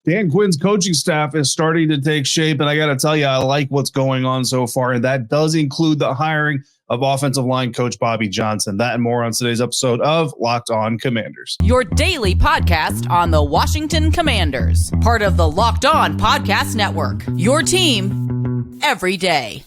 Dan Quinn's coaching staff is starting to take shape, and I got to tell you, I like what's going on so far, and that does include the hiring of offensive line coach Bobby Johnson. That and more on today's episode of Locked On Commanders. Your daily podcast on the Washington Commanders, part of the Locked On Podcast Network, your team every day.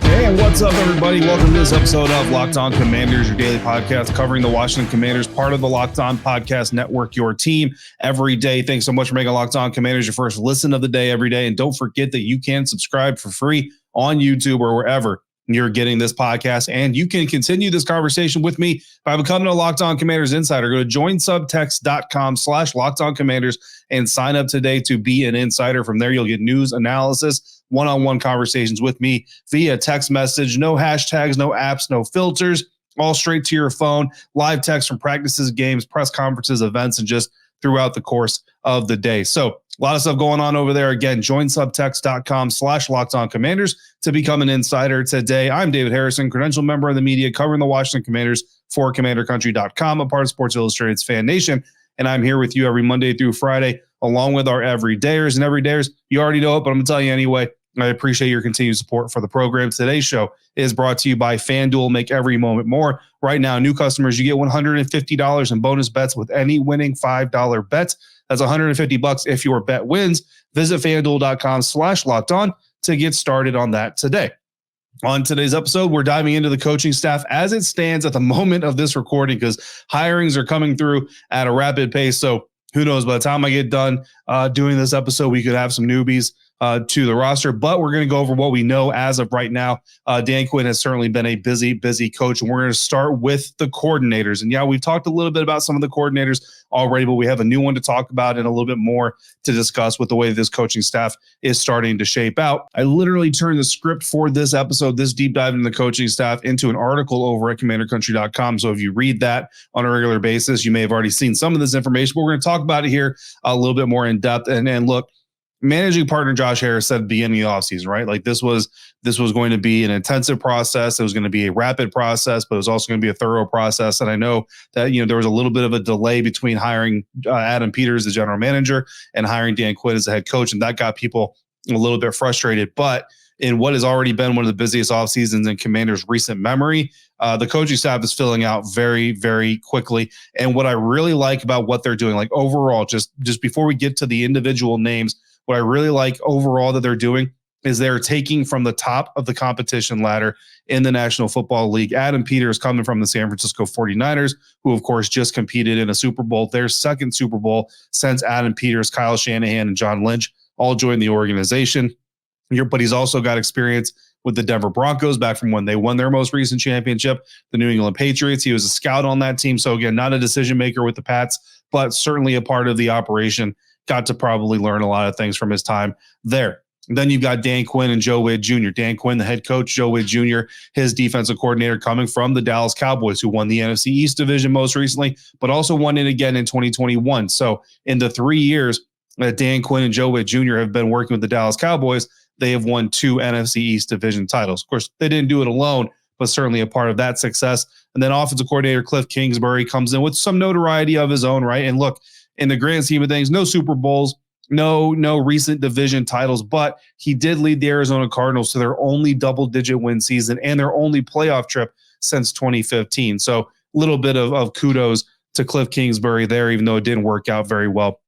Hey, what's up, everybody? Welcome to this episode of Locked On Commanders, your daily podcast covering the Washington Commanders, part of the Locked On Podcast Network, your team every day. Thanks so much for making Locked On Commanders your first listen of the day every day. And don't forget that you can subscribe for free on YouTube or wherever you're getting this podcast. And you can continue this conversation with me by becoming a Locked On Commanders insider. Go to joinsubtext.com/LockedOnCommanders and sign up today to be an insider. From there, you'll get news, analysis, one-on-one conversations with me via text message. No hashtags, no apps, no filters, all straight to your phone. Live text from practices, games, press conferences, events, and just throughout the course of the day. So a lot of stuff going on over there. Again, join subtext.com/LockedOnCommanders to become an insider today. I'm David Harrison, credentialed member of the media covering the Washington Commanders for CommanderCountry.com, a part of Sports Illustrated's FanNation. And I'm here with you every Monday through Friday, along with our everydayers. And everydayers, you already know it, but I'm going to tell you anyway. I appreciate your continued support for the program. Today's show is brought to you by FanDuel. Make every moment more. Right now, new customers, you get $150 in bonus bets with any winning $5 bet. That's $150 if your bet wins. Visit FanDuel.com/LockedOn to get started on that today. On today's episode, we're diving into the coaching staff as it stands at the moment of this recording, because hirings are coming through at a rapid pace. So who knows, by the time I get done doing this episode, we could have some newbies to the roster, but we're going to go over what we know as of right now. Dan Quinn has certainly been a busy coach, and we're going to start with the coordinators. And yeah, we've talked a little bit about some of the coordinators already, but we have a new one to talk about and a little bit more to discuss with the way this coaching staff is starting to shape out. I literally turned the script for this episode, this deep dive into the coaching staff, into an article over at CommanderCountry.com. So if you read that on a regular basis, you may have already seen some of this information, but we're going to talk about it here a little bit more in depth. And look, managing partner Josh Harris said at the beginning of the offseason, right? Like this was going to be an intensive process. It was going to be a rapid process, but it was also going to be a thorough process. And I know that, there was a little bit of a delay between hiring Adam Peters, the general manager, and hiring Dan Quinn as the head coach. And that got people a little bit frustrated. But in what has already been one of the busiest off seasons in Commanders' recent memory, the coaching staff is filling out very, very quickly. And what I really like about what they're doing, like overall, just before we get to the individual names, what I really like overall that they're doing is they're taking from the top of the competition ladder in the National Football League. Adam Peters coming from the San Francisco 49ers, who of course just competed in a Super Bowl, their second Super Bowl since Adam Peters, Kyle Shanahan, and John Lynch all joined the organization. But he's also got experience with the Denver Broncos back from when they won their most recent championship, the New England Patriots. He was a scout on that team. So again, not a decision maker with the Pats, but certainly a part of the operation. Got to probably learn a lot of things from his time there. And then you've got Dan Quinn and Joe Whitt Jr. Dan Quinn, the head coach, Joe Whitt Jr., his defensive coordinator, coming from the Dallas Cowboys, who won the NFC East division most recently, but also won it again in 2021. So in the 3 years that Dan Quinn and Joe Whitt Jr. have been working with the Dallas Cowboys, they have won 2 NFC East division titles. Of course, they didn't do it alone, but certainly a part of that success. And then offensive coordinator Kliff Kingsbury comes in with some notoriety of his own, right? And look, in the grand scheme of things, no Super Bowls, no recent division titles, but he did lead the Arizona Cardinals to their only double-digit win season and their only playoff trip since 2015. So a little bit of kudos to Kliff Kingsbury there, even though it didn't work out very well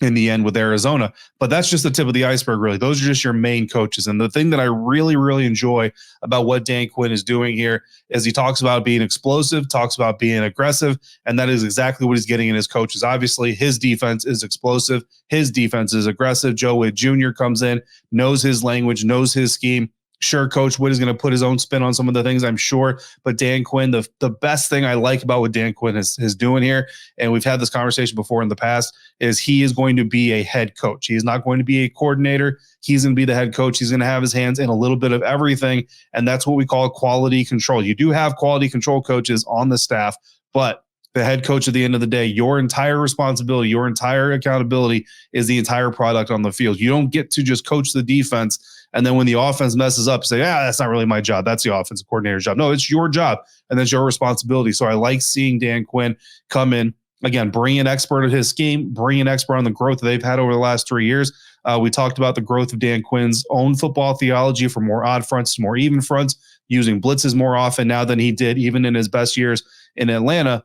in the end with Arizona. But that's just the tip of the iceberg, really. Those are just your main coaches. And the thing that I really, really enjoy about what Dan Quinn is doing here is he talks about being explosive, talks about being aggressive, and that is exactly what he's getting in his coaches. Obviously, his defense is explosive. His defense is aggressive. Joe Whitt Jr. comes in, knows his language, knows his scheme. Sure, Coach Whitt is going to put his own spin on some of the things, I'm sure. But Dan Quinn, the best thing I like about what Dan Quinn is doing here, and we've had this conversation before in the past, is he is going to be a head coach. He is not going to be a coordinator. He's going to be the head coach. He's going to have his hands in a little bit of everything, and that's what we call quality control. You do have quality control coaches on the staff, but the head coach at the end of the day, your entire responsibility, your entire accountability is the entire product on the field. You don't get to just coach the defense And then when the offense messes up, say, that's not really my job. That's the offensive coordinator's job. No, it's your job. And that's your responsibility. So I like seeing Dan Quinn come in, again, bring an expert at his scheme, bring an expert on the growth that they've had over the last 3 years. We talked about the growth of Dan Quinn's own football theology from more odd fronts to more even fronts, using blitzes more often now than he did even in his best years in Atlanta.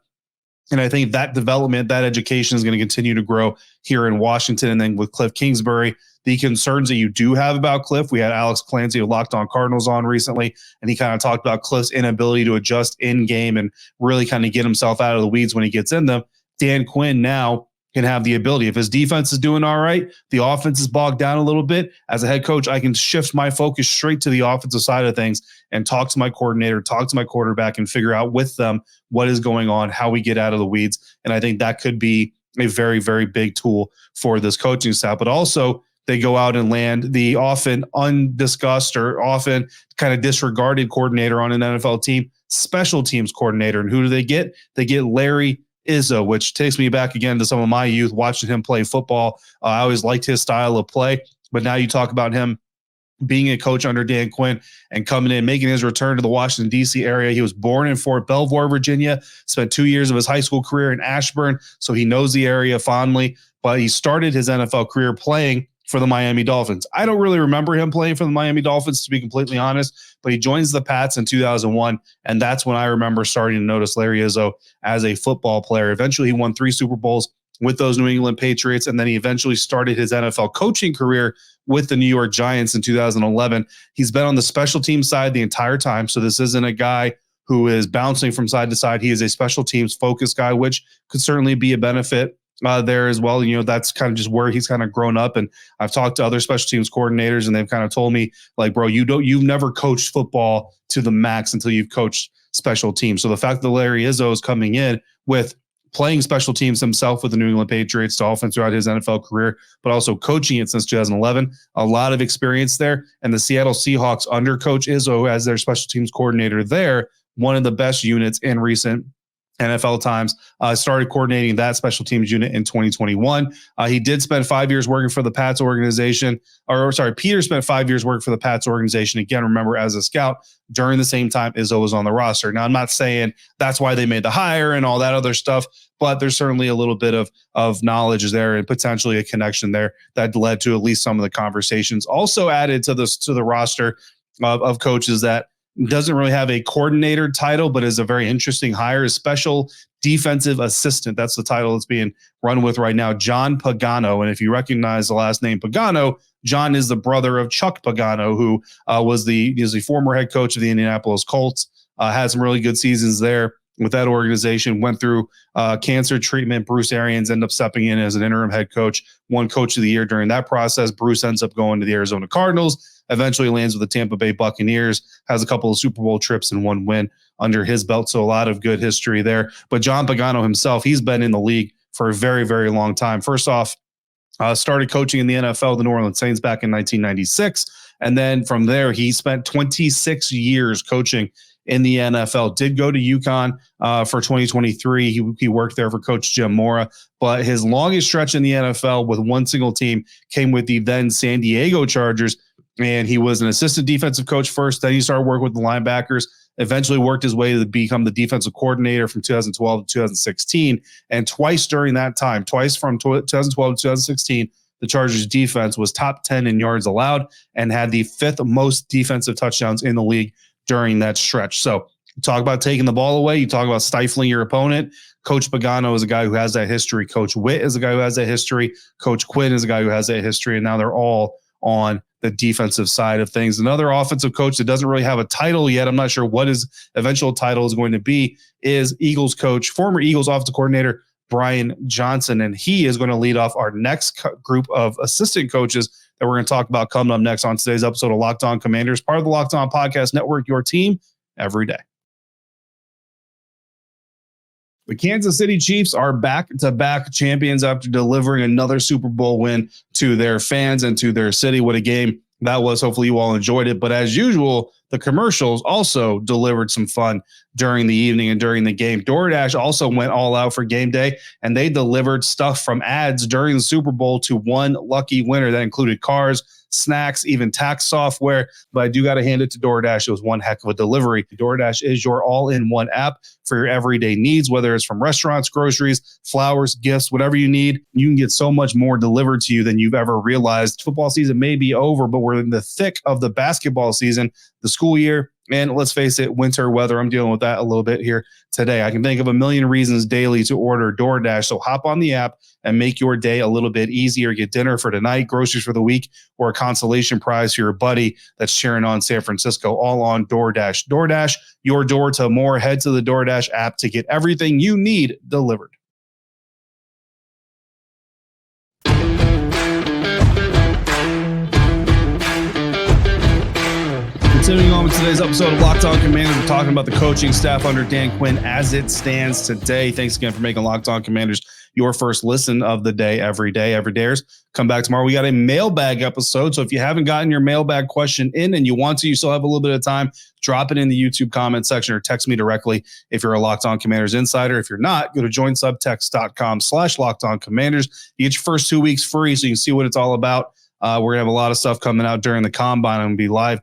And I think that development, that education is going to continue to grow here in Washington. And then with Kliff Kingsbury, the concerns that you do have about Kliff, we had Alex Clancy of Locked On Cardinals on recently, and he kind of talked about Kliff's inability to adjust in game and really kind of get himself out of the weeds when he gets in them. Dan Quinn now can have the ability. If his defense is doing all right, the offense is bogged down a little bit. As a head coach, I can shift my focus straight to the offensive side of things and talk to my coordinator, talk to my quarterback, and figure out with them what is going on, how we get out of the weeds. And I think that could be a very, very big tool for this coaching staff. But also, they go out and land the often undiscussed or often kind of disregarded coordinator on an NFL team, special teams coordinator. And who do they get? They get Larry Izzo, which takes me back again to some of my youth, watching him play football. I always liked his style of play, but now you talk about him being a coach under Dan Quinn and coming in, making his return to the Washington, D.C. area. He was born in Fort Belvoir, Virginia, spent 2 years of his high school career in Ashburn, so he knows the area fondly, but he started his NFL career playing for the Miami Dolphins. I don't really remember him playing for the Miami Dolphins, to be completely honest, but he joins the Pats in 2001, and that's when I remember starting to notice Larry Izzo as a football player. Eventually, he won 3 Super Bowls with those New England Patriots, and then he eventually started his NFL coaching career with the New York Giants in 2011. He's been on the special team side the entire time, so this isn't a guy who is bouncing from side to side. He is a special teams focused guy, which could certainly be a benefit there as well. You know, that's kind of just where he's kind of grown up. And I've talked to other special teams coordinators, and they've kind of told me, like, bro, you've never coached football to the max until you've coached special teams. So the fact that Larry Izzo is coming in with playing special teams himself with the New England Patriots to offense throughout his NFL career, but also coaching it since 2011, a lot of experience there. And the Seattle Seahawks under Coach Izzo as their special teams coordinator there, one of the best units in recent NFL times, started coordinating that special teams unit in 2021. He did spend 5 years working for the Pats organization, Peter spent 5 years working for the Pats organization. Again, remember, as a scout during the same time Izzo was on the roster. Now, I'm not saying that's why they made the hire and all that other stuff, but there's certainly a little bit of knowledge there and potentially a connection there that led to at least some of the conversations. Also added to the roster of coaches that doesn't really have a coordinator title, but is a very interesting hire, is special defensive assistant. That's the title that's being run with right now, John Pagano. And if you recognize the last name Pagano, John is the brother of Chuck Pagano, who was the former head coach of the Indianapolis Colts, had some really good seasons there with that organization, went through cancer treatment. Bruce Arians ended up stepping in as an interim head coach, won Coach of the Year during that process. Bruce ends up going to the Arizona Cardinals, eventually lands with the Tampa Bay Buccaneers, has a couple of Super Bowl trips and 1 win under his belt. So a lot of good history there. But John Pagano himself, he's been in the league for a very, very long time. First off, started coaching in the NFL, the New Orleans Saints, back in 1996. And then from there, he spent 26 years coaching in the NFL. Did go to UConn for 2023. He worked there for Coach Jim Mora. But his longest stretch in the NFL with one single team came with the then San Diego Chargers. And he was an assistant defensive coach first. Then he started working with the linebackers, eventually worked his way to become the defensive coordinator from 2012 to 2016. And twice during that time, twice from 2012 to 2016, the Chargers defense was top 10 in yards allowed and had the 5th most defensive touchdowns in the league during that stretch. So you talk about taking the ball away. You talk about stifling your opponent. Coach Pagano is a guy who has that history. Coach Whitt is a guy who has that history. Coach Quinn is a guy who has that history. And now they're all on the defensive side of things. Another offensive coach that doesn't really have a title yet, I'm not sure what his eventual title is going to be, is Eagles coach, former Eagles offensive coordinator Brian Johnson. And he is going to lead off our next group of assistant coaches that we're going to talk about coming up next on today's episode of Locked On Commanders, part of the Locked On Podcast Network, your team every day. The Kansas City Chiefs are back-to-back champions after delivering another Super Bowl win to their fans and to their city. What a game that was. Hopefully you all enjoyed it. But as usual, the commercials also delivered some fun during the evening and during the game. DoorDash also went all out for game day, and they delivered stuff from ads during the Super Bowl to one lucky winner. That included cars, snacks, even tax software. But I do got to hand it to DoorDash. It was one heck of a delivery. DoorDash is your all-in-one app for your everyday needs, whether it's from restaurants, groceries, flowers, gifts, whatever you need. You can get so much more delivered to you than you've ever realized. Football season may be over, but we're in the thick of the basketball season, the school year, and let's face it, winter weather. I'm dealing with that a little bit here today. I can think of a million reasons daily to order DoorDash. So hop on the app and make your day a little bit easier. Get dinner for tonight, groceries for the week, or a consolation prize for your buddy that's cheering on San Francisco, all on DoorDash. DoorDash, your door to more. Head to the DoorDash app to get everything you need delivered. Continuing on with today's episode of Locked On Commanders, we're talking about the coaching staff under Dan Quinn as it stands today. Thanks again for making Locked On Commanders your first listen of the day, every day, every dares. Come back tomorrow. We got a mailbag episode. So if you haven't gotten your mailbag question in and you want to, you still have a little bit of time, drop it in the YouTube comment section or text me directly if you're a Locked On Commanders insider. If you're not, go to joinsubtext.com/LockedOnCommanders. You get your first 2 weeks free so you can see what it's all about. We're going to have a lot of stuff coming out during the combine. I'm going to be live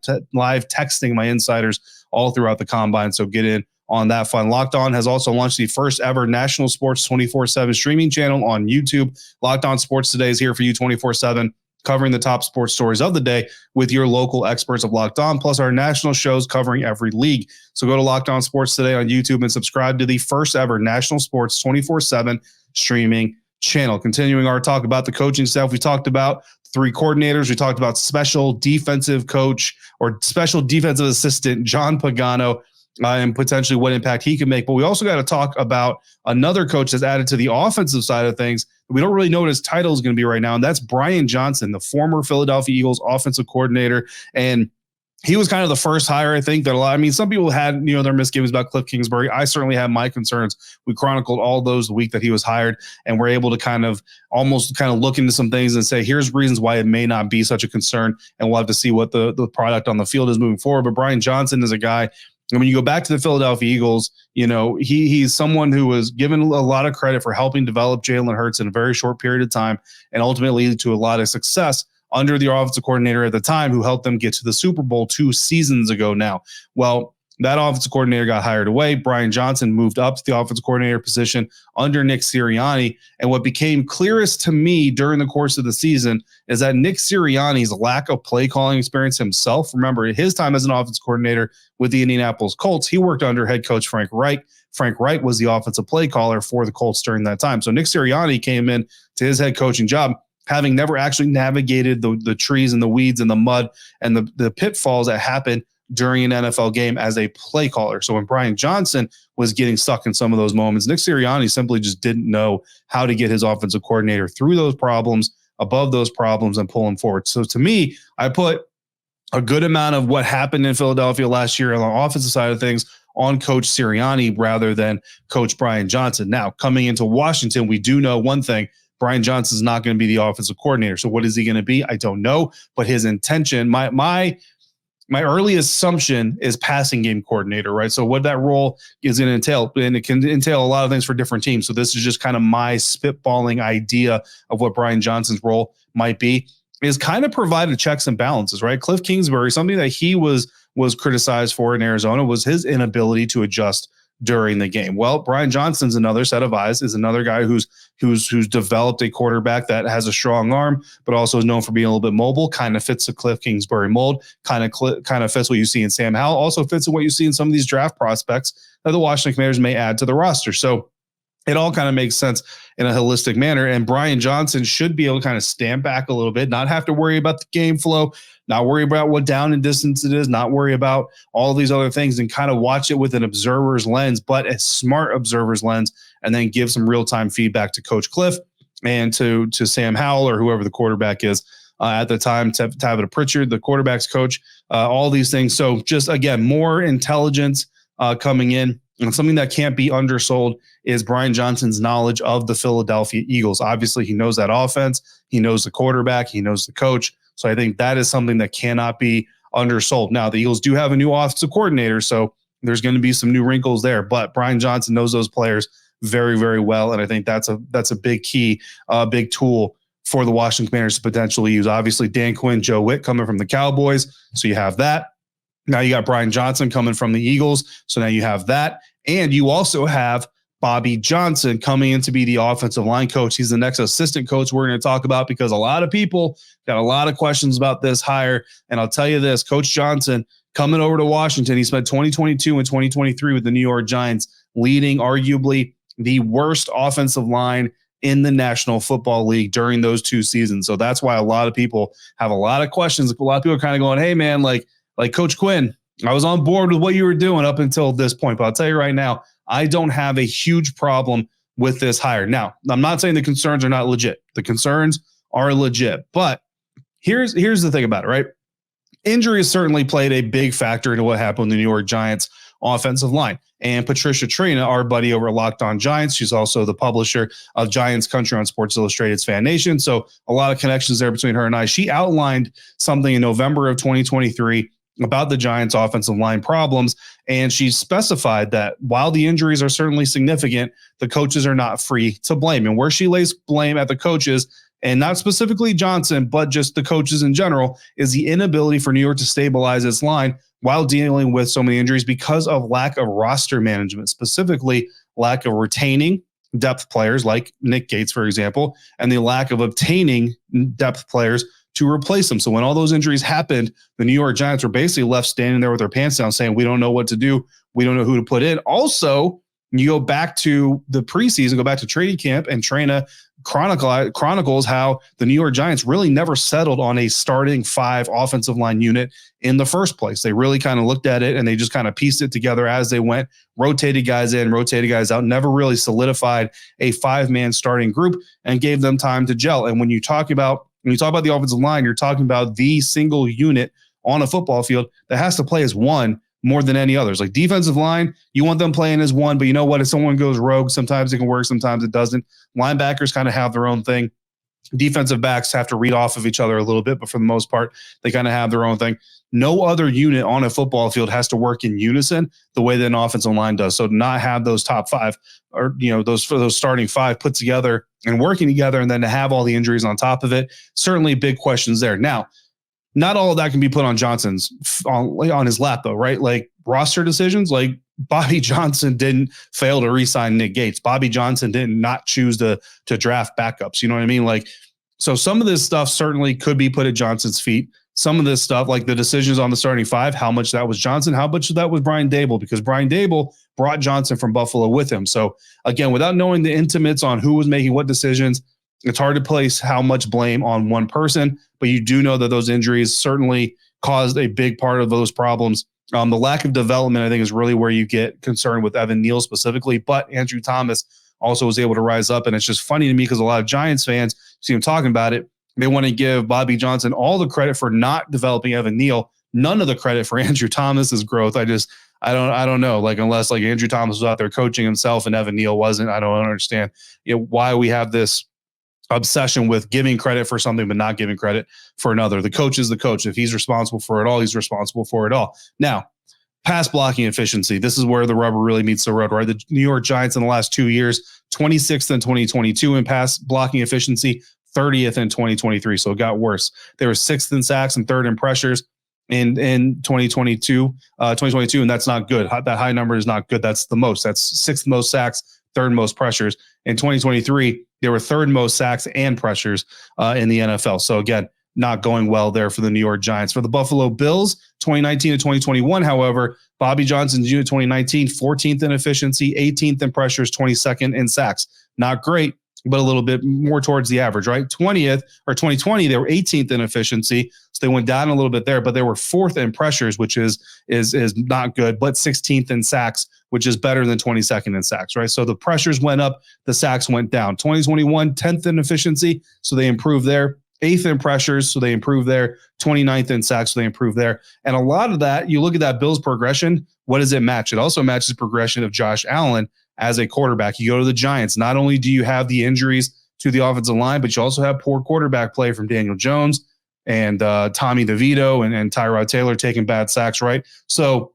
texting my insiders all throughout the combine. So get in on that fun. Locked On has also launched the first ever national sports 24/7 streaming channel on YouTube. Locked On Sports Today is here for you 24/7, covering the top sports stories of the day with your local experts of Locked On, plus our national shows covering every league. So go to Locked On Sports Today on YouTube and subscribe to the first ever national sports 24/7 streaming channel. Continuing our talk about the coaching staff, we talked about 3 coordinators. We talked about special defensive coach or special defensive assistant John Pagano and potentially what impact he can make. But we also got to talk about another coach that's added to the offensive side of things. We don't really know what his title is going to be right now, and that's Brian Johnson, the former Philadelphia Eagles offensive coordinator. And he was kind of the first hire, I think, some people had, their misgivings about Kliff Kingsbury. I certainly had my concerns. We chronicled all those the week that he was hired, and we're able to kind of look into some things and say, here's reasons why it may not be such a concern, and we'll have to see what the product on the field is moving forward. But Brian Johnson is a guy, and when you go back to the Philadelphia Eagles, he's someone who was given a lot of credit for helping develop Jalen Hurts in a very short period of time and ultimately lead to a lot of success under the offensive coordinator at the time who helped them get to the Super Bowl 2 seasons ago now. Well, that offensive coordinator got hired away. Brian Johnson moved up to the offensive coordinator position under Nick Sirianni. And what became clearest to me during the course of the season is that Nick Sirianni's lack of play calling experience himself. Remember, his time as an offensive coordinator with the Indianapolis Colts, he worked under head coach Frank Reich. Frank Reich was the offensive play caller for the Colts during that time. So Nick Sirianni came in to his head coaching job having never actually navigated the trees and the weeds and the mud and the pitfalls that happen during an NFL game as a play caller. So when Brian Johnson was getting stuck in some of those moments, Nick Sirianni simply just didn't know how to get his offensive coordinator through those problems, above those problems, and pull him forward. So to me, I put a good amount of what happened in Philadelphia last year on the offensive side of things on Coach Sirianni rather than Coach Brian Johnson. Now, coming into Washington, we do know one thing. Brian Johnson's not going to be the offensive coordinator. So what is he going to be? I don't know. But his intention, my early assumption is passing game coordinator, right? So what that role is going to entail, and it can entail a lot of things for different teams. So this is just kind of my spitballing idea of what Brian Johnson's role might be, is kind of provide the checks and balances, right? Kliff Kingsbury, something that he was criticized for in Arizona was his inability to adjust during the game. Well, Brian Johnson's another set of eyes, is another guy who's developed a quarterback that has a strong arm, but also is known for being a little bit mobile, kind of fits the Kliff Kingsbury mold, kind of fits what you see in Sam Howell, also fits in what you see in some of these draft prospects that the Washington Commanders may add to the roster. So it all kind of makes sense in a holistic manner. And Brian Johnson should be able to kind of stand back a little bit, not have to worry about the game flow, not worry about what down and distance it is, not worry about all these other things, and kind of watch it with an observer's lens, but a smart observer's lens, and then give some real-time feedback to Coach Kliff and to Sam Howell or whoever the quarterback is at the time, Tabitha Pritchard, the quarterback's coach, all these things. So just, again, more intelligence coming in. And something that can't be undersold is Brian Johnson's knowledge of the Philadelphia Eagles. Obviously, he knows that offense. He knows the quarterback. He knows the coach. So I think that is something that cannot be undersold. Now, the Eagles do have a new offensive coordinator, so there's going to be some new wrinkles there. But Brian Johnson knows those players very, very well, and I think that's a big key, big tool for the Washington Commanders to potentially use. Obviously, Dan Quinn, Joe Whitt coming from the Cowboys. So you have that. Now you got Brian Johnson coming from the Eagles. So now you have that. And you also have Bobby Johnson coming in to be the offensive line coach. He's the next assistant coach we're going to talk about because a lot of people got a lot of questions about this hire. And I'll tell you this, Coach Johnson coming over to Washington, he spent 2022 and 2023 with the New York Giants, leading arguably the worst offensive line in the National Football League during those 2 seasons. So that's why a lot of people have a lot of questions. A lot of people are kind of going, hey, man, like Coach Quinn, I was on board with what you were doing up until this point. But I'll tell you right now, I don't have a huge problem with this hire. Now, I'm not saying the concerns are not legit. The concerns are legit. But here's the thing about it, right? Injuries certainly played a big factor into what happened with the New York Giants offensive line. And Patricia Trina, our buddy over at Locked On Giants, she's also the publisher of Giants Country on Sports Illustrated's FanNation. So a lot of connections there between her and I. She outlined something in November of 2023 about the Giants offensive line problems. And she specified that while the injuries are certainly significant, the coaches are not free to blame. And where she lays blame at the coaches, and not specifically Johnson, but just the coaches in general, is the inability for New York to stabilize its line while dealing with so many injuries because of lack of roster management, specifically lack of retaining depth players like Nick Gates, for example, and the lack of obtaining depth players to replace them. So when all those injuries happened, the New York Giants were basically left standing there with their pants down saying, we don't know what to do. We don't know who to put in. Also, you go back to the preseason, go back to training camp, and Trina chronicles how the New York Giants really never settled on a starting 5 offensive line unit in the first place. They really kind of looked at it and they just kind of pieced it together as they went, rotated guys in, rotated guys out, never really solidified a 5-man starting group and gave them time to gel. And when you talk about the offensive line, you're talking about the single unit on a football field that has to play as one more than any others. Like defensive line, you want them playing as one, but you know what? If someone goes rogue, sometimes it can work, sometimes it doesn't. Linebackers kind of have their own thing. Defensive backs have to read off of each other a little bit, but for the most part, they kind of have their own thing. No other unit on a football field has to work in unison the way that an offensive line does. So to not have those top 5 or, those starting 5 put together and working together, and then to have all the injuries on top of it, certainly big questions there. Now, not all of that can be put on Johnson's on his lap, though, right? Like roster decisions, like Bobby Johnson didn't fail to re-sign Nick Gates. Bobby Johnson did not choose to draft backups. You know what I mean? Like, so some of this stuff certainly could be put at Johnson's feet. Some of this stuff, like the decisions on the starting 5, how much that was Johnson, how much of that was Brian Daboll, because Brian Daboll brought Johnson from Buffalo with him. So again, without knowing the intimates on who was making what decisions, it's hard to place how much blame on one person, but you do know that those injuries certainly caused a big part of those problems. The lack of development, I think, is really where you get concerned with Evan Neal specifically, but Andrew Thomas also was able to rise up. And it's just funny to me because a lot of Giants fans, see him talking about it, they want to give Bobby Johnson all the credit for not developing Evan Neal, none of the credit for Andrew Thomas's growth. I don't know. Like, unless like Andrew Thomas was out there coaching himself and Evan Neal wasn't, I don't understand why we have this obsession with giving credit for something but not giving credit for another. The coach is the coach. If he's responsible for it all, he's responsible for it all. Now, pass blocking efficiency. This is where the rubber really meets the road, right? The New York Giants in the last 2 years, 26th in 2022 in pass blocking efficiency, 30th in 2023. So it got worse. They were 6th in sacks and 3rd in pressures in 2022, and that's not good. That high number is not good. That's the most. That's 6th most sacks, 3rd most pressures. In 2023, they were 3rd most sacks and pressures in the NFL. So again, not going well there for the New York Giants. For the Buffalo Bills, 2019 to 2021, however, Bobby Johnson's unit 2019, 14th in efficiency, 18th in pressures, 22nd in sacks. Not great, but a little bit more towards the average, right? 2020, they were 18th in efficiency. So they went down a little bit there, but they were 4th in pressures, which is not good, but 16th in sacks, which is better than 22nd in sacks, right? So the pressures went up, the sacks went down. 2021, 10th in efficiency, so they improved there. 8th in pressures, so they improved there. 29th in sacks, so they improved there. And a lot of that, you look at that Bills progression, what does it match? It also matches progression of Josh Allen as a quarterback. You go to the Giants, not only do you have the injuries to the offensive line, but you also have poor quarterback play from Daniel Jones and Tommy DeVito and Tyrod Taylor taking bad sacks, right? So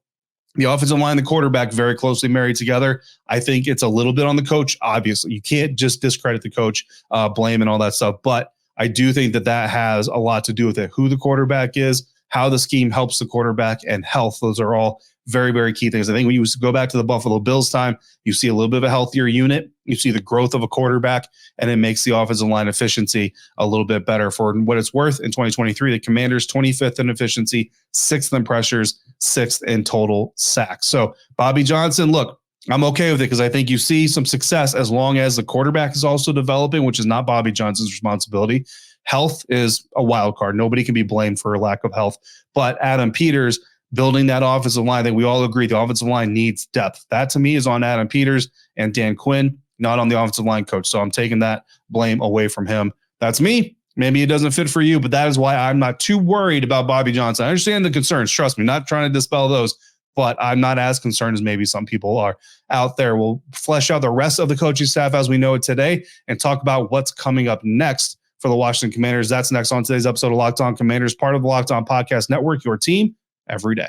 the offensive line, the quarterback, very closely married together. I think it's a little bit on the coach. Obviously, you can't just discredit the coach, blame and all that stuff. But I do think that has a lot to do with it. Who the quarterback is, how the scheme helps the quarterback, and health. Those are all very, very key things. I think when you go back to the Buffalo Bills time, you see a little bit of a healthier unit. You see the growth of a quarterback, and it makes the offensive line efficiency a little bit better. For what it's worth, in 2023, the Commanders 25th in efficiency, 6th in pressures, 6th in total sacks. So Bobby Johnson, look, I'm okay with it because I think you see some success as long as the quarterback is also developing, which is not Bobby Johnson's responsibility. Health is a wild card. Nobody can be blamed for a lack of health. But Adam Peters building that offensive line, I think we all agree the offensive line needs depth. That to me is on Adam Peters and Dan Quinn, not on the offensive line coach. So I'm taking that blame away from him. That's me. Maybe it doesn't fit for you, but that is why I'm not too worried about Bobby Johnson. I understand the concerns. Trust me, not trying to dispel those, but I'm not as concerned as maybe some people are out there. We'll flesh out the rest of the coaching staff as we know it today and talk about what's coming up next for the Washington Commanders. That's next on today's episode of Locked On Commanders, part of the Locked On Podcast Network, your team every day.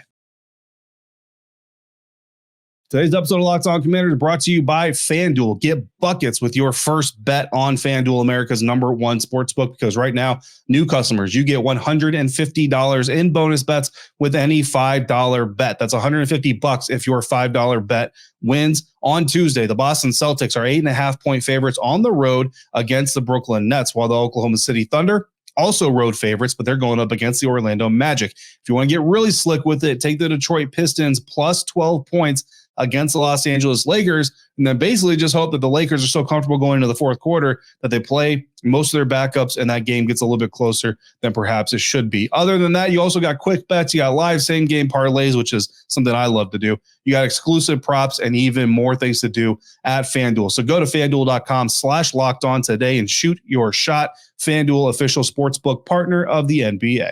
Today's episode of Locked On Commanders brought to you by FanDuel. Get buckets with your first bet on FanDuel, America's #1 sportsbook, because right now, new customers, you get $150 in bonus bets with any $5 bet. That's $150 if your $5 bet wins. On Tuesday, the Boston Celtics are 8.5-point favorites on the road against the Brooklyn Nets, while the Oklahoma City Thunder also road favorites, but they're going up against the Orlando Magic. If you want to get really slick with it, take the Detroit Pistons plus 12 points against the Los Angeles Lakers, and then basically just hope that the Lakers are so comfortable going into the fourth quarter that they play most of their backups and that game gets a little bit closer than perhaps it should be. Other than that, you also got quick bets. You got live same game parlays, which is something I love to do. You got exclusive props and even more things to do at FanDuel. So go to FanDuel.com/lockedon today and shoot your shot. FanDuel, official sportsbook partner of the NBA.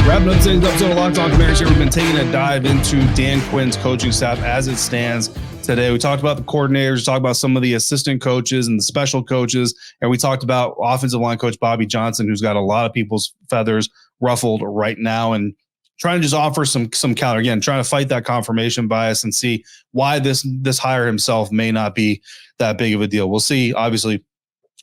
Wrapping up today's episode of Locked On Commanders here, we've been taking a dive into Dan Quinn's coaching staff as it stands today. We talked about the coordinators, we talked about some of the assistant coaches and the special coaches, and we talked about offensive line coach Bobby Johnson, who's got a lot of people's feathers ruffled right now, and trying to just offer some counter. Again, trying to fight that confirmation bias and see why this hire himself may not be that big of a deal. We'll see, obviously,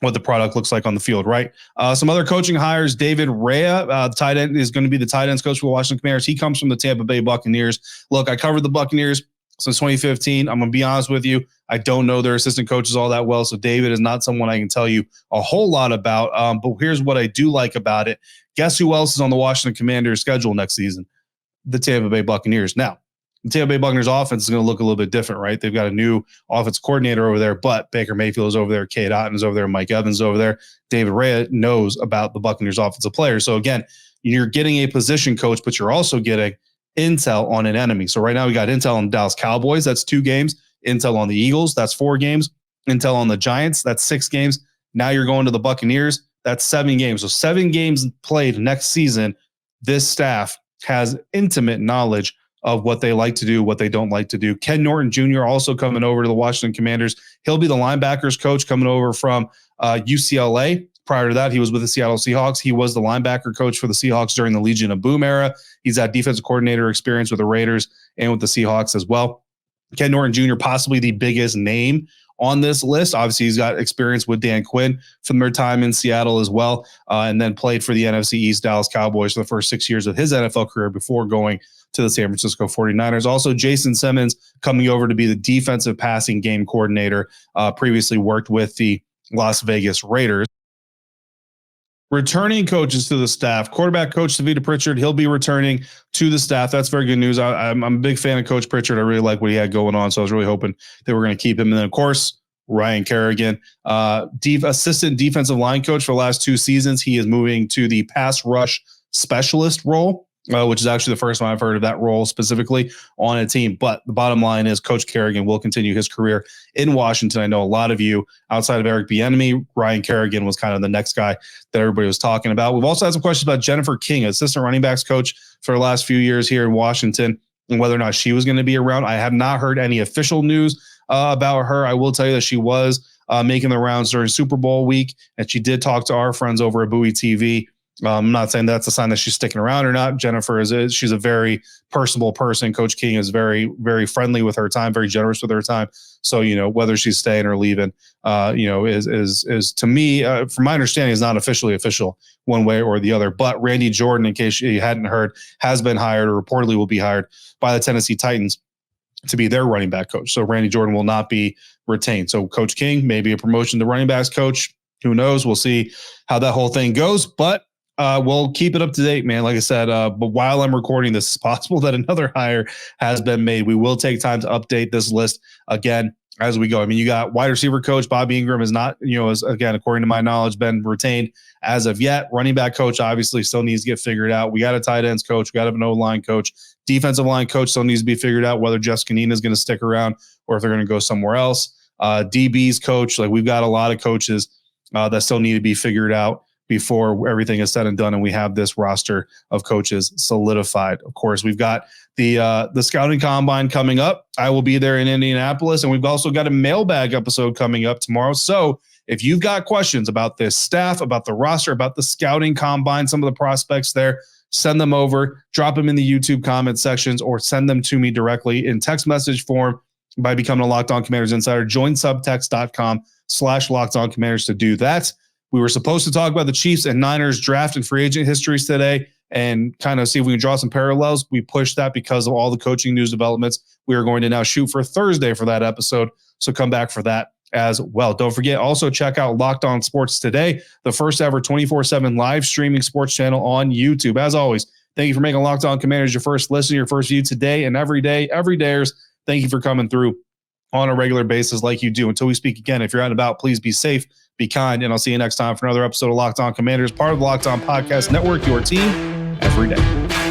what the product looks like on the field, right? Some other coaching hires, David Rhea, the tight end, is going to be the tight ends coach for the Washington Commanders. He comes from the Tampa Bay Buccaneers. Look, I covered the Buccaneers since 2015. I'm going to be honest with you. I don't know their assistant coaches all that well, so David is not someone I can tell you a whole lot about. But here's what I do like about it. Guess who else is on the Washington Commanders schedule next season? The Tampa Bay Buccaneers. Now, the Tampa Bay Buccaneers offense is going to look a little bit different, right? They've got a new offense coordinator over there, but Baker Mayfield is over there, Cade Otton is over there, Mike Evans is over there. David Rhea knows about the Buccaneers offensive players. So again, you're getting a position coach, but you're also getting intel on an enemy. So right now we got intel on the Dallas Cowboys. That's 2 games. Intel on the Eagles. That's 4 games. Intel on the Giants. That's 6 games. Now you're going to the Buccaneers. That's 7 games. So 7 games played next season. This staff has intimate knowledge of what they like to do, what they don't like to do. Ken Norton Jr. also coming over to the Washington Commanders. He'll be the linebackers coach coming over from UCLA. Prior to that, he was with the Seattle Seahawks. He was the linebacker coach for the Seahawks during the Legion of Boom era. He's had defensive coordinator experience with the Raiders and with the Seahawks as well. Ken Norton Jr., possibly the biggest name on this list. Obviously, he's got experience with Dan Quinn from their time in Seattle as well, and then played for the NFC East Dallas Cowboys for the first 6 years of his NFL career before going to the San Francisco 49ers. Also, Jason Simmons coming over to be the defensive passing game coordinator, previously worked with the Las Vegas Raiders. Returning coaches to the staff, quarterback coach Tavita Pritchard, he'll be returning to the staff. That's very good news. I'm a big fan of Coach Pritchard. I really like what he had going on, so I was really hoping they were going to keep him. And then, of course, Ryan Kerrigan, assistant defensive line coach for the last 2 seasons. He is moving to the pass rush specialist role, which is actually the first time I've heard of that role specifically on a team. But the bottom line is Coach Kerrigan will continue his career in Washington. I know a lot of you, outside of Eric Bieniemy, Ryan Kerrigan was kind of the next guy that everybody was talking about. We've also had some questions about Jennifer King, assistant running backs coach for the last few years here in Washington, and whether or not she was going to be around. I have not heard any official news about her. I will tell you that she was making the rounds during Super Bowl week, and she did talk to our friends over at Bowie TV I'm not saying that's a sign that she's sticking around or not. Jennifer she's a very personable person. Coach King is very, very friendly with her time, very generous with her time. So, whether she's staying or leaving, is to me, from my understanding, is not officially official one way or the other. But Randy Jordan, in case you hadn't heard, has been hired or reportedly will be hired by the Tennessee Titans to be their running back coach. So Randy Jordan will not be retained. So Coach King, maybe a promotion to running backs coach. Who knows? We'll see how that whole thing goes. But we'll keep it up to date, man. Like I said, but while I'm recording this, it's possible that another hire has been made. We will take time to update this list again as we go. I mean, you got wide receiver coach Bobby Ingram is not, again, according to my knowledge, been retained as of yet. Running back coach obviously still needs to get figured out. We got a tight ends coach. We got an O-line coach. Defensive line coach still needs to be figured out whether Jeff Scanina is going to stick around or if they're going to go somewhere else. DB's coach, like we've got a lot of coaches that still need to be figured out before everything is said and done and we have this roster of coaches solidified. Of course, we've got the scouting combine coming up. I will be there in Indianapolis, and we've also got a mailbag episode coming up tomorrow. So if you've got questions about this staff, about the roster, about the scouting combine, some of the prospects there, send them over, drop them in the YouTube comment sections, or send them to me directly in text message form by becoming a Locked On Commanders Insider. Join subtext.com/LockedOnCommanders to do that. We were supposed to talk about the Chiefs and Niners draft and free agent histories today and kind of see if we can draw some parallels. We pushed that because of all the coaching news developments. We are going to now shoot for Thursday for that episode, so come back for that as well. Don't forget, also check out Locked On Sports Today, the first ever 24/7 live streaming sports channel on YouTube. As always, thank you for making Locked On Commanders your first listen, your first view today and every day, every dayers. Thank you for coming through on a regular basis like you do. Until we speak again, if you're out and about, please be safe, be kind, and I'll see you next time for another episode of Locked On Commanders, part of the Locked On Podcast Network, your team every day.